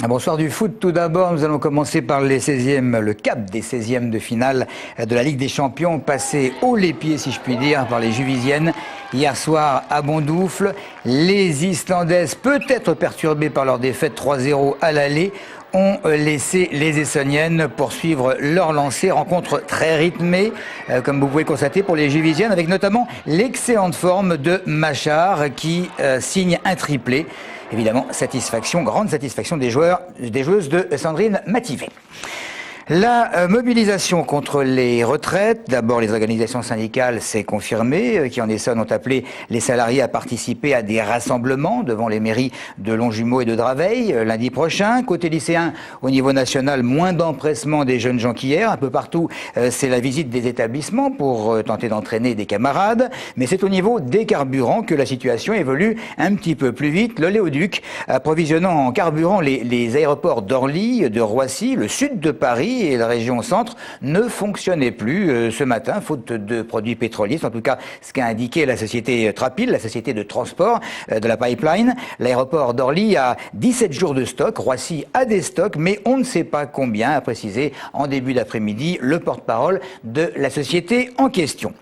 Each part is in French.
Bonsoir du foot. Tout d'abord, nous allons commencer par le cap des 16e de finale de la Ligue des Champions, passé haut les pieds, si je puis dire, par les Juvisiennes. Hier soir, à Bondoufle, les Islandaises, peut-être perturbées par leur défaite 3-0 à l'aller, ont laissé les Essonniennes poursuivre leur lancée. Rencontre très rythmée, comme vous pouvez le constater pour les Juvisiennes, avec notamment l'excellente forme de Machar qui signe un triplé. Évidemment, grande satisfaction des joueuses de Sandrine Mativet. La mobilisation contre les retraites, d'abord les organisations syndicales, s'est confirmée, qui en Essonne ont appelé les salariés à participer à des rassemblements devant les mairies de Longjumeau et de Draveil lundi prochain. Côté lycéen, au niveau national, moins d'empressement des jeunes gens qu'hier. Un peu partout, c'est la visite des établissements pour tenter d'entraîner des camarades. Mais c'est au niveau des carburants que la situation évolue un petit peu plus vite. L'Oléoduc, approvisionnant en carburant les aéroports d'Orly, de Roissy, le sud de Paris et la région centre, ne fonctionnait plus ce matin, faute de produits pétroliers. En tout cas, ce qu'a indiqué la société Trapil, la société de transport de la pipeline. L'aéroport d'Orly a 17 jours de stock, Roissy a des stocks, mais on ne sait pas combien, a précisé en début d'après-midi le porte-parole de la société en question.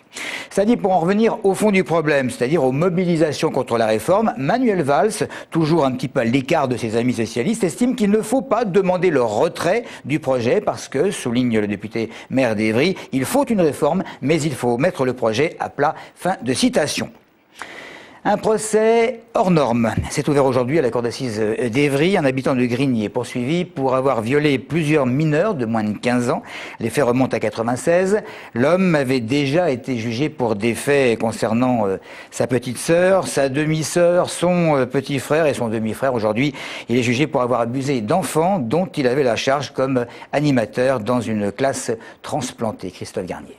Ça dit, pour en revenir au fond du problème, c'est-à-dire aux mobilisations contre la réforme, Manuel Valls, toujours un petit peu à l'écart de ses amis socialistes, estime qu'il ne faut pas demander le retrait du projet parce que, souligne le député maire d'Évry, il faut une réforme, mais il faut mettre le projet à plat. Fin de citation. Un procès hors norme s'est ouvert aujourd'hui à la cour d'assises d'Évry. Un habitant de Grigny est poursuivi pour avoir violé plusieurs mineurs de moins de 15 ans. Les faits remontent à 96. L'homme avait déjà été jugé pour des faits concernant sa petite sœur, sa demi-sœur, son petit frère et son demi-frère. Aujourd'hui, il est jugé pour avoir abusé d'enfants dont il avait la charge comme animateur dans une classe transplantée. Christophe Garnier.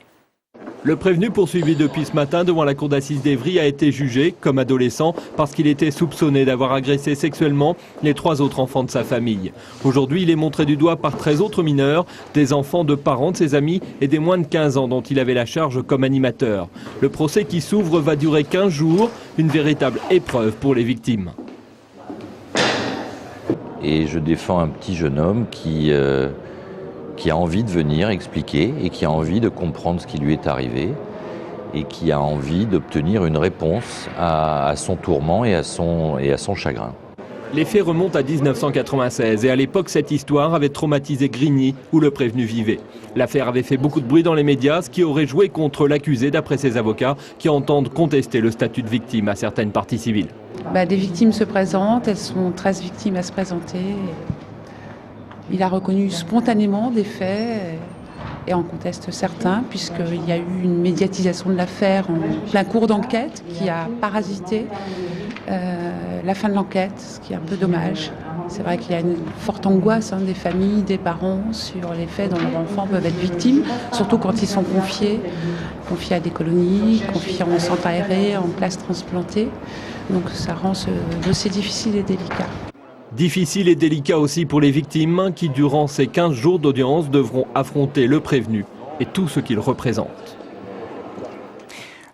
Le prévenu poursuivi depuis ce matin devant la cour d'assises d'Évry a été jugé comme adolescent parce qu'il était soupçonné d'avoir agressé sexuellement les 3 autres enfants de sa famille. Aujourd'hui, il est montré du doigt par 13 autres mineurs, des enfants de parents de ses amis et des moins de 15 ans dont il avait la charge comme animateur. Le procès qui s'ouvre va durer 15 jours, une véritable épreuve pour les victimes. Et je défends un petit jeune homme qui a envie de venir expliquer et qui a envie de comprendre ce qui lui est arrivé et qui a envie d'obtenir une réponse à son tourment et à son chagrin. Les faits remontent à 1996 et à l'époque, cette histoire avait traumatisé Grigny où le prévenu vivait. L'affaire avait fait beaucoup de bruit dans les médias, ce qui aurait joué contre l'accusé d'après ses avocats qui entendent contester le statut de victime à certaines parties civiles. Des victimes se présentent, elles sont 13 victimes à se présenter. Il a reconnu spontanément des faits et en conteste certains, puisqu'il y a eu une médiatisation de l'affaire en plein cours d'enquête qui a parasité la fin de l'enquête, ce qui est un peu dommage. C'est vrai qu'il y a une forte angoisse des familles, des parents sur les faits dont leurs enfants peuvent être victimes, surtout quand ils sont confiés à des colonies, confiés en centre aéré, en place transplantée. Donc ça rend ce dossier difficile et délicat. Difficile et délicat aussi pour les victimes qui, durant ces 15 jours d'audience, devront affronter le prévenu et tout ce qu'il représente.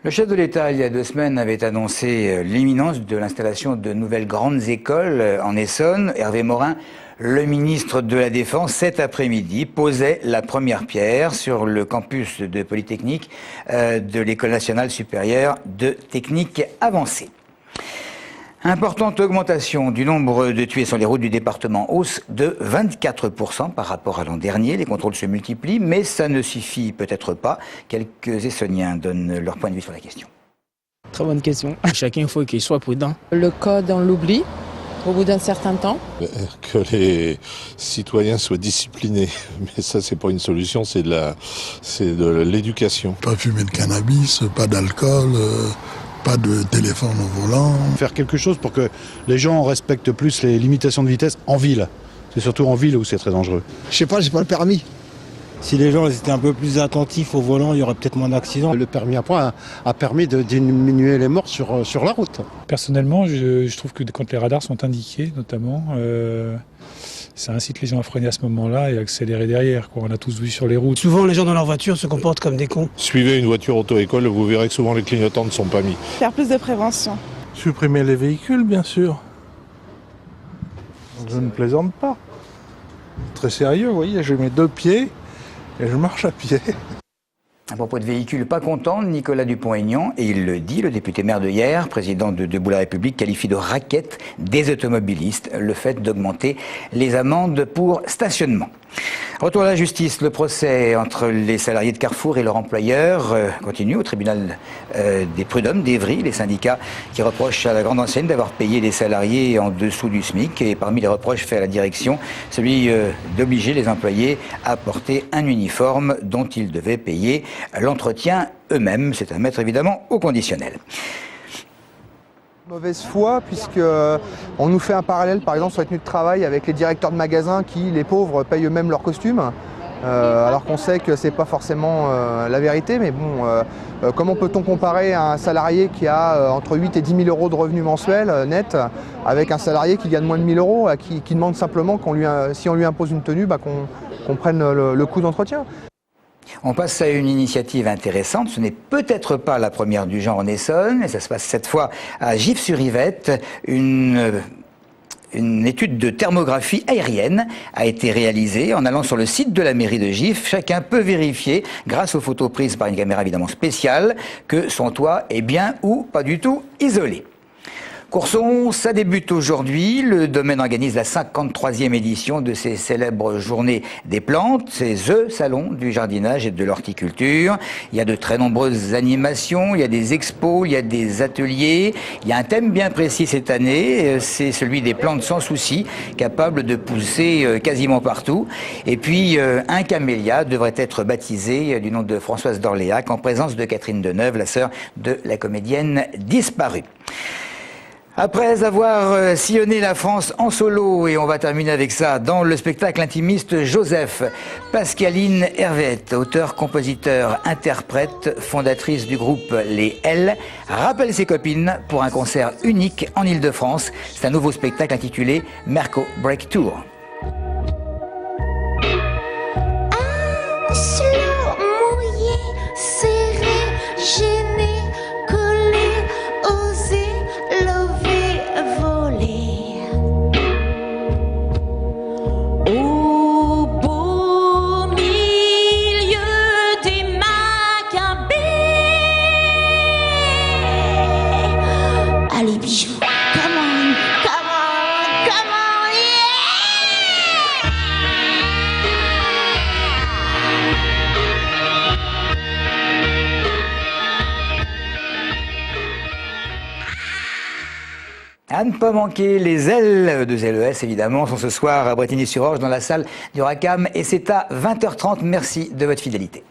Le chef de l'État, il y a 2 semaines, avait annoncé l'imminence de l'installation de nouvelles grandes écoles en Essonne. Hervé Morin, le ministre de la Défense, cet après-midi, posait la première pierre sur le campus de Polytechnique de l'École nationale supérieure de technique avancée. Importante augmentation du nombre de tués sur les routes du département, hausse de 24% par rapport à l'an dernier. Les contrôles se multiplient, mais ça ne suffit peut-être pas. Quelques Essonniens donnent leur point de vue sur la question. Très bonne question. Chacun, il faut qu'il soit prudent. Le code, on l'oublie au bout d'un certain temps. Que les citoyens soient disciplinés. Mais ça, c'est pas une solution, c'est de l'éducation. Pas fumer de cannabis, pas d'alcool... Pas de téléphone au volant. Faire quelque chose pour que les gens respectent plus les limitations de vitesse en ville. C'est surtout en ville où c'est très dangereux. Je sais pas, j'ai pas le permis. Si les gens étaient un peu plus attentifs au volant, il y aurait peut-être moins d'accidents. Le permis à point a permis de diminuer les morts sur la route. Personnellement, je trouve que quand les radars sont indiqués, notamment, ça incite les gens à freiner à ce moment-là et à accélérer derrière. On a tous vu sur les routes. Souvent, les gens dans leur voiture se comportent comme des cons. Suivez une voiture auto-école, vous verrez que souvent les clignotants ne sont pas mis. Faire plus de prévention. Supprimer les véhicules, bien sûr. Je ne plaisante pas. Très sérieux, vous voyez, je mets 2 pieds et je marche à pied. À propos de véhicules pas contents, Nicolas Dupont-Aignan, et il le dit, le député maire de Hyères, président de Debout la République, qualifie de racket des automobilistes le fait d'augmenter les amendes pour stationnement. Retour à la justice, le procès entre les salariés de Carrefour et leur employeur continue au tribunal des prud'hommes d'Évry, les syndicats qui reprochent à la grande enseigne d'avoir payé les salariés en dessous du SMIC, et parmi les reproches faits à la direction, celui d'obliger les employés à porter un uniforme dont ils devaient payer l'entretien eux-mêmes. C'est à mettre évidemment au conditionnel. Mauvaise foi, puisque on nous fait un parallèle par exemple sur les tenues de travail avec les directeurs de magasins qui, les pauvres, payent eux-mêmes leurs costumes, alors qu'on sait que c'est pas forcément la vérité, mais bon, comment peut-on comparer un salarié qui a entre 8 et 10 000 euros de revenus mensuels net avec un salarié qui gagne moins de 1 000 euros, qui demande simplement si on lui impose une tenue, qu'on prenne le coût d'entretien. On passe à une initiative intéressante. Ce n'est peut-être pas la première du genre en Essonne, et ça se passe cette fois à Gif-sur-Yvette. Une étude de thermographie aérienne a été réalisée en allant sur le site de la mairie de Gif. Chacun peut vérifier, grâce aux photos prises par une caméra évidemment spéciale, que son toit est bien ou pas du tout isolé. Courson, ça débute aujourd'hui. Le domaine organise la 53e édition de ces célèbres journées des plantes. C'est THE salon du jardinage et de l'horticulture. Il y a de très nombreuses animations, il y a des expos, il y a des ateliers. Il y a un thème bien précis cette année, c'est celui des plantes sans souci, capables de pousser quasiment partout. Et puis un camélia devrait être baptisé du nom de Françoise d'Orléac en présence de Catherine Deneuve, la sœur de la comédienne disparue. Après avoir sillonné la France en solo, et on va terminer avec ça, dans le spectacle intimiste Joseph, Pascaline Hervette, auteure, compositeur, interprète, fondatrice du groupe Les L, rappelle ses copines pour un concert unique en Ile-de-France. C'est un nouveau spectacle intitulé Merco Break Tour. Un slow mouillé, serré, gêné, collé, osé, levé, volé. Au beau milieu des Macabées. Allez, bijoux, come on, come on, come on, yeah! À ne pas manquer, les ailes de ZES, évidemment, sont ce soir à Bretigny-sur-Orge dans la salle du Racam, et c'est à 20h30. Merci de votre fidélité.